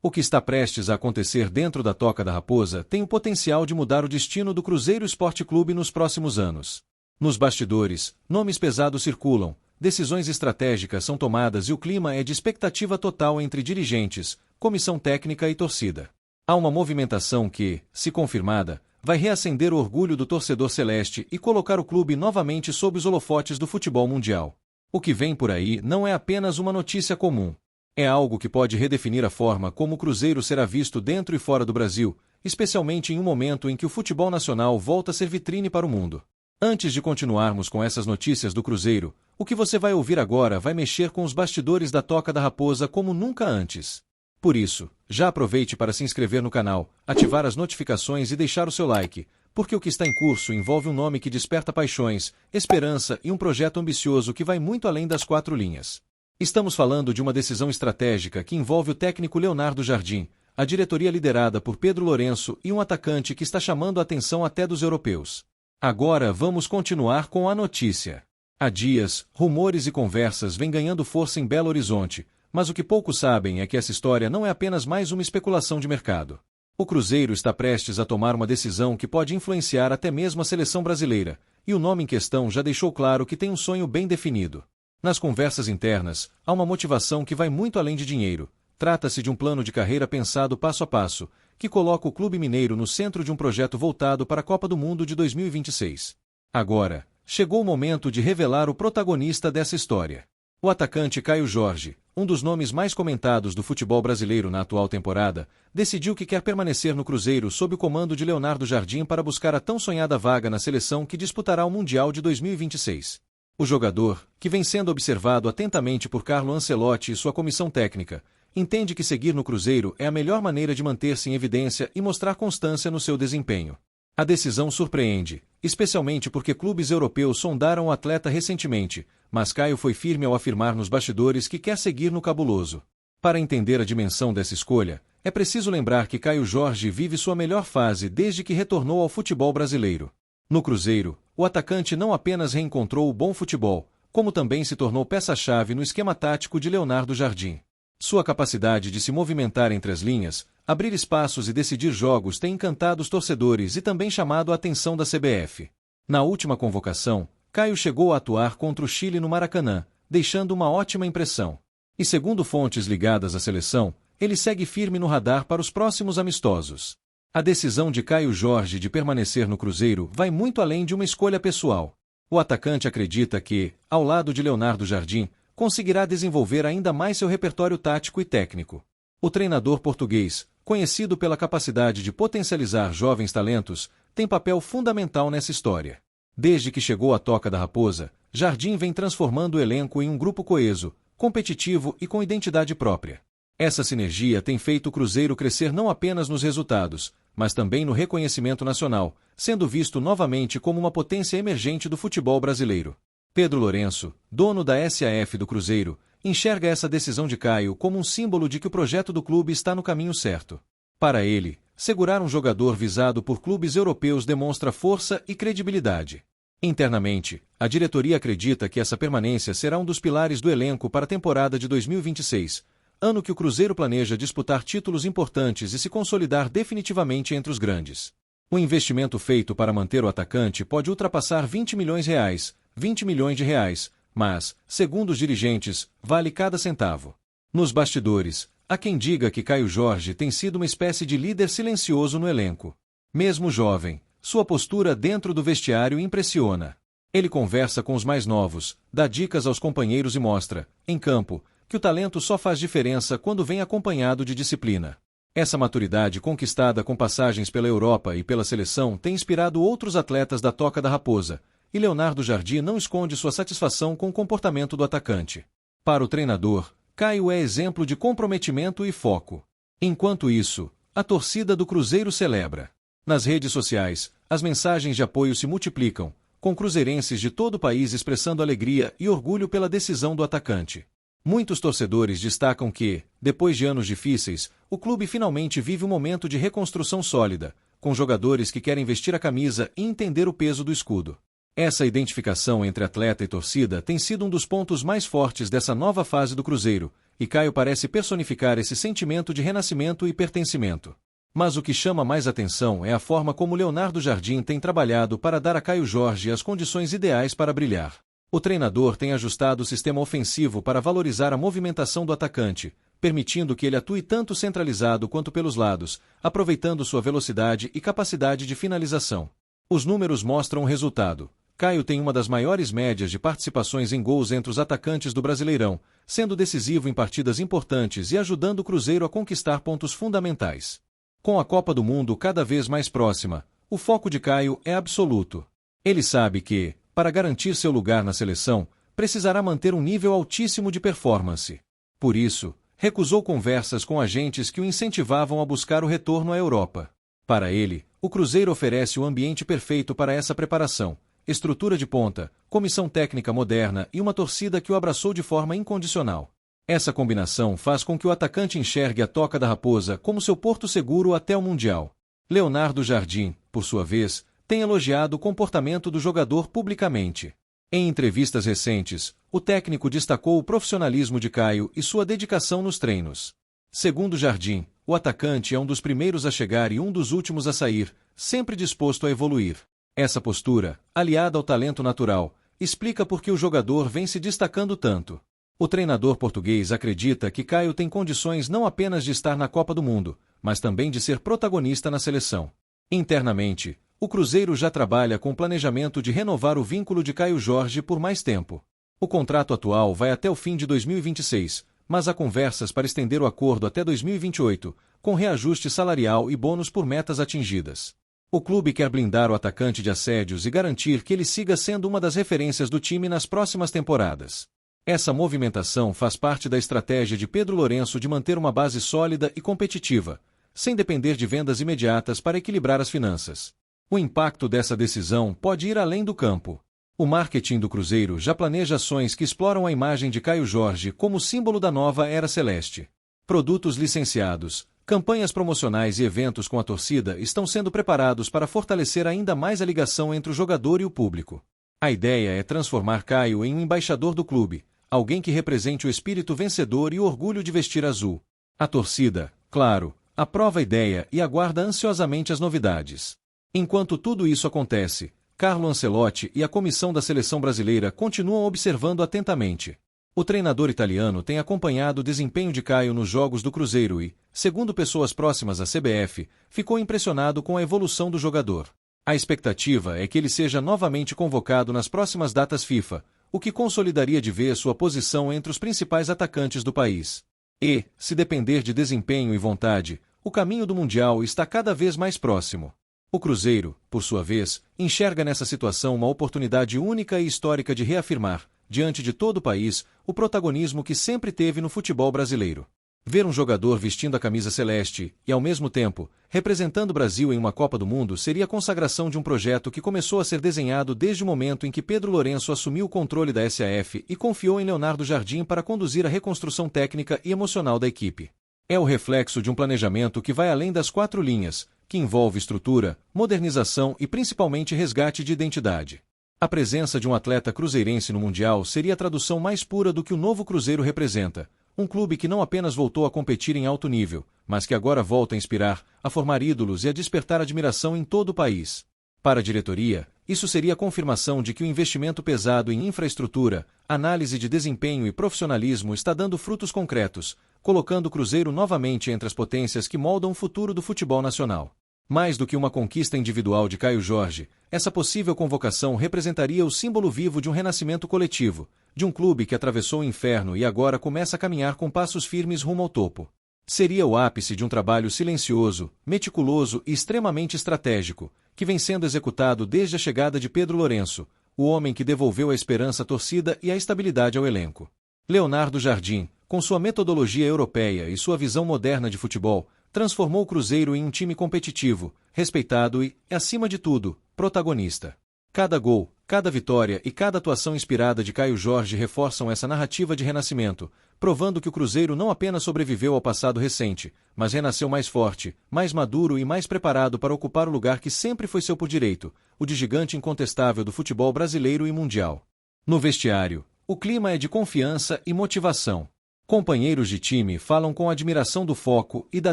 O que está prestes a acontecer dentro da Toca da Raposa tem o potencial de mudar o destino do Cruzeiro Esporte Clube nos próximos anos. Nos bastidores, nomes pesados circulam, decisões estratégicas são tomadas e o clima é de expectativa total entre dirigentes, comissão técnica e torcida. Há uma movimentação que, se confirmada, vai reacender o orgulho do torcedor celeste e colocar o clube novamente sob os holofotes do futebol mundial. O que vem por aí não é apenas uma notícia comum. É algo que pode redefinir a forma como o Cruzeiro será visto dentro e fora do Brasil, especialmente em um momento em que o futebol nacional volta a ser vitrine para o mundo. Antes de continuarmos com essas notícias do Cruzeiro, o que você vai ouvir agora vai mexer com os bastidores da Toca da Raposa como nunca antes. Por isso, já aproveite para se inscrever no canal, ativar as notificações e deixar o seu like, porque o que está em curso envolve um nome que desperta paixões, esperança e um projeto ambicioso que vai muito além das 4 linhas. Estamos falando de uma decisão estratégica que envolve o técnico Leonardo Jardim, a diretoria liderada por Pedro Lourenço e um atacante que está chamando a atenção até dos europeus. Agora vamos continuar com a notícia. Há dias, rumores e conversas vêm ganhando força em Belo Horizonte, mas o que poucos sabem é que essa história não é apenas mais uma especulação de mercado. O Cruzeiro está prestes a tomar uma decisão que pode influenciar até mesmo a seleção brasileira, e o nome em questão já deixou claro que tem um sonho bem definido. Nas conversas internas, há uma motivação que vai muito além de dinheiro. Trata-se de um plano de carreira pensado passo a passo, que coloca o Clube Mineiro no centro de um projeto voltado para a Copa do Mundo de 2026. Agora, chegou o momento de revelar o protagonista dessa história. O atacante Caio Jorge, um dos nomes mais comentados do futebol brasileiro na atual temporada, decidiu que quer permanecer no Cruzeiro sob o comando de Leonardo Jardim para buscar a tão sonhada vaga na seleção que disputará o Mundial de 2026. O jogador, que vem sendo observado atentamente por Carlo Ancelotti e sua comissão técnica, entende que seguir no Cruzeiro é a melhor maneira de manter-se em evidência e mostrar constância no seu desempenho. A decisão surpreende, especialmente porque clubes europeus sondaram o atleta recentemente, mas Caio foi firme ao afirmar nos bastidores que quer seguir no Cabuloso. Para entender a dimensão dessa escolha, é preciso lembrar que Caio Jorge vive sua melhor fase desde que retornou ao futebol brasileiro. No Cruzeiro, o atacante não apenas reencontrou o bom futebol, como também se tornou peça-chave no esquema tático de Leonardo Jardim. Sua capacidade de se movimentar entre as linhas, abrir espaços e decidir jogos tem encantado os torcedores e também chamado a atenção da CBF. Na última convocação, Caio chegou a atuar contra o Chile no Maracanã, deixando uma ótima impressão. E segundo fontes ligadas à seleção, ele segue firme no radar para os próximos amistosos. A decisão de Caio Jorge de permanecer no Cruzeiro vai muito além de uma escolha pessoal. O atacante acredita que, ao lado de Leonardo Jardim, conseguirá desenvolver ainda mais seu repertório tático e técnico. O treinador português, conhecido pela capacidade de potencializar jovens talentos, tem papel fundamental nessa história. Desde que chegou à Toca da Raposa, Jardim vem transformando o elenco em um grupo coeso, competitivo e com identidade própria. Essa sinergia tem feito o Cruzeiro crescer não apenas nos resultados, mas também no reconhecimento nacional, sendo visto novamente como uma potência emergente do futebol brasileiro. Pedro Lourenço, dono da SAF do Cruzeiro, enxerga essa decisão de Caio como um símbolo de que o projeto do clube está no caminho certo. Para ele, segurar um jogador visado por clubes europeus demonstra força e credibilidade. Internamente, a diretoria acredita que essa permanência será um dos pilares do elenco para a temporada de 2026, ano que o Cruzeiro planeja disputar títulos importantes e se consolidar definitivamente entre os grandes. O investimento feito para manter o atacante pode ultrapassar R$20 milhões, R$20 milhões, mas, segundo os dirigentes, vale cada centavo. Nos bastidores, há quem diga que Caio Jorge tem sido uma espécie de líder silencioso no elenco. Mesmo jovem, sua postura dentro do vestiário impressiona. Ele conversa com os mais novos, dá dicas aos companheiros e mostra, em campo, que o talento só faz diferença quando vem acompanhado de disciplina. Essa maturidade conquistada com passagens pela Europa e pela seleção tem inspirado outros atletas da Toca da Raposa, e Leonardo Jardim não esconde sua satisfação com o comportamento do atacante. Para o treinador, Caio é exemplo de comprometimento e foco. Enquanto isso, a torcida do Cruzeiro celebra. Nas redes sociais, as mensagens de apoio se multiplicam, com cruzeirenses de todo o país expressando alegria e orgulho pela decisão do atacante. Muitos torcedores destacam que, depois de anos difíceis, o clube finalmente vive um momento de reconstrução sólida, com jogadores que querem vestir a camisa e entender o peso do escudo. Essa identificação entre atleta e torcida tem sido um dos pontos mais fortes dessa nova fase do Cruzeiro, e Caio parece personificar esse sentimento de renascimento e pertencimento. Mas o que chama mais atenção é a forma como Leonardo Jardim tem trabalhado para dar a Caio Jorge as condições ideais para brilhar. O treinador tem ajustado o sistema ofensivo para valorizar a movimentação do atacante, permitindo que ele atue tanto centralizado quanto pelos lados, aproveitando sua velocidade e capacidade de finalização. Os números mostram o resultado. Caio tem uma das maiores médias de participações em gols entre os atacantes do Brasileirão, sendo decisivo em partidas importantes e ajudando o Cruzeiro a conquistar pontos fundamentais. Com a Copa do Mundo cada vez mais próxima, o foco de Caio é absoluto. Ele sabe que, para garantir seu lugar na seleção, precisará manter um nível altíssimo de performance. Por isso, recusou conversas com agentes que o incentivavam a buscar o retorno à Europa. Para ele, o Cruzeiro oferece o ambiente perfeito para essa preparação. Estrutura de ponta, comissão técnica moderna e uma torcida que o abraçou de forma incondicional. Essa combinação faz com que o atacante enxergue a Toca da Raposa como seu porto seguro até o Mundial. Leonardo Jardim, por sua vez, tem elogiado o comportamento do jogador publicamente. Em entrevistas recentes, o técnico destacou o profissionalismo de Caio e sua dedicação nos treinos. Segundo Jardim, o atacante é um dos primeiros a chegar e um dos últimos a sair, sempre disposto a evoluir. Essa postura, aliada ao talento natural, explica por que o jogador vem se destacando tanto. O treinador português acredita que Caio tem condições não apenas de estar na Copa do Mundo, mas também de ser protagonista na seleção. Internamente, o Cruzeiro já trabalha com o planejamento de renovar o vínculo de Caio Jorge por mais tempo. O contrato atual vai até o fim de 2026, mas há conversas para estender o acordo até 2028, com reajuste salarial e bônus por metas atingidas. O clube quer blindar o atacante de assédios e garantir que ele siga sendo uma das referências do time nas próximas temporadas. Essa movimentação faz parte da estratégia de Pedro Lourenço de manter uma base sólida e competitiva, sem depender de vendas imediatas para equilibrar as finanças. O impacto dessa decisão pode ir além do campo. O marketing do Cruzeiro já planeja ações que exploram a imagem de Caio Jorge como símbolo da nova era celeste. Produtos licenciados, campanhas promocionais e eventos com a torcida estão sendo preparados para fortalecer ainda mais a ligação entre o jogador e o público. A ideia é transformar Caio em um embaixador do clube, alguém que represente o espírito vencedor e o orgulho de vestir azul. A torcida, claro, aprova a ideia e aguarda ansiosamente as novidades. Enquanto tudo isso acontece, Carlo Ancelotti e a comissão da seleção brasileira continuam observando atentamente. O treinador italiano tem acompanhado o desempenho de Caio nos jogos do Cruzeiro e, segundo pessoas próximas à CBF, ficou impressionado com a evolução do jogador. A expectativa é que ele seja novamente convocado nas próximas datas FIFA, o que consolidaria de vez sua posição entre os principais atacantes do país. E, se depender de desempenho e vontade, o caminho do Mundial está cada vez mais próximo. O Cruzeiro, por sua vez, enxerga nessa situação uma oportunidade única e histórica de reafirmar, diante de todo o país, o protagonismo que sempre teve no futebol brasileiro. Ver um jogador vestindo a camisa celeste e, ao mesmo tempo, representando o Brasil em uma Copa do Mundo seria a consagração de um projeto que começou a ser desenhado desde o momento em que Pedro Lourenço assumiu o controle da SAF e confiou em Leonardo Jardim para conduzir a reconstrução técnica e emocional da equipe. É o reflexo de um planejamento que vai além das 4 linhas, que envolve estrutura, modernização e principalmente resgate de identidade. A presença de um atleta cruzeirense no Mundial seria a tradução mais pura do que o novo Cruzeiro representa, um clube que não apenas voltou a competir em alto nível, mas que agora volta a inspirar, a formar ídolos e a despertar admiração em todo o país. Para a diretoria, isso seria a confirmação de que o investimento pesado em infraestrutura, análise de desempenho e profissionalismo está dando frutos concretos, colocando o Cruzeiro novamente entre as potências que moldam o futuro do futebol nacional. Mais do que uma conquista individual de Caio Jorge, essa possível convocação representaria o símbolo vivo de um renascimento coletivo, de um clube que atravessou o inferno e agora começa a caminhar com passos firmes rumo ao topo. Seria o ápice de um trabalho silencioso, meticuloso e extremamente estratégico, que vem sendo executado desde a chegada de Pedro Lourenço, o homem que devolveu a esperança à torcida e a estabilidade ao elenco. Leonardo Jardim, com sua metodologia europeia e sua visão moderna de futebol, transformou o Cruzeiro em um time competitivo, respeitado e, acima de tudo, protagonista. Cada gol, cada vitória e cada atuação inspirada de Caio Jorge reforçam essa narrativa de renascimento, provando que o Cruzeiro não apenas sobreviveu ao passado recente, mas renasceu mais forte, mais maduro e mais preparado para ocupar o lugar que sempre foi seu por direito, o de gigante incontestável do futebol brasileiro e mundial. No vestiário, o clima é de confiança e motivação. Companheiros de time falam com admiração do foco e da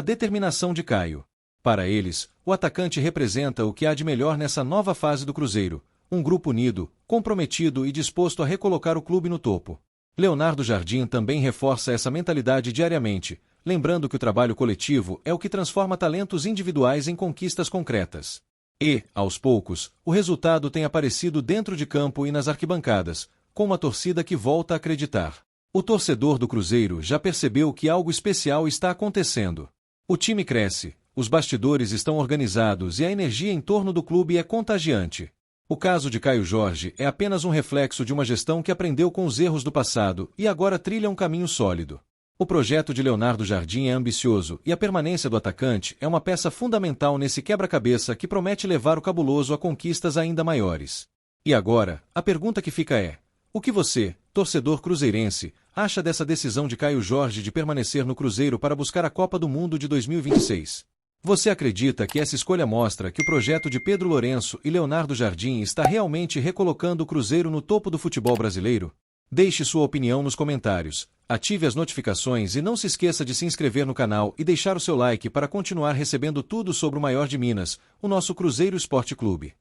determinação de Caio. Para eles, o atacante representa o que há de melhor nessa nova fase do Cruzeiro, um grupo unido, comprometido e disposto a recolocar o clube no topo. Leonardo Jardim também reforça essa mentalidade diariamente, lembrando que o trabalho coletivo é o que transforma talentos individuais em conquistas concretas. E, aos poucos, o resultado tem aparecido dentro de campo e nas arquibancadas, com uma torcida que volta a acreditar. O torcedor do Cruzeiro já percebeu que algo especial está acontecendo. O time cresce, os bastidores estão organizados e a energia em torno do clube é contagiante. O caso de Caio Jorge é apenas um reflexo de uma gestão que aprendeu com os erros do passado e agora trilha um caminho sólido. O projeto de Leonardo Jardim é ambicioso e a permanência do atacante é uma peça fundamental nesse quebra-cabeça que promete levar o cabuloso a conquistas ainda maiores. E agora, a pergunta que fica é: o que você, torcedor cruzeirense, acha dessa decisão de Caio Jorge de permanecer no Cruzeiro para buscar a Copa do Mundo de 2026? Você acredita que essa escolha mostra que o projeto de Pedro Lourenço e Leonardo Jardim está realmente recolocando o Cruzeiro no topo do futebol brasileiro? Deixe sua opinião nos comentários, ative as notificações e não se esqueça de se inscrever no canal e deixar o seu like para continuar recebendo tudo sobre o maior de Minas, o nosso Cruzeiro Esporte Clube.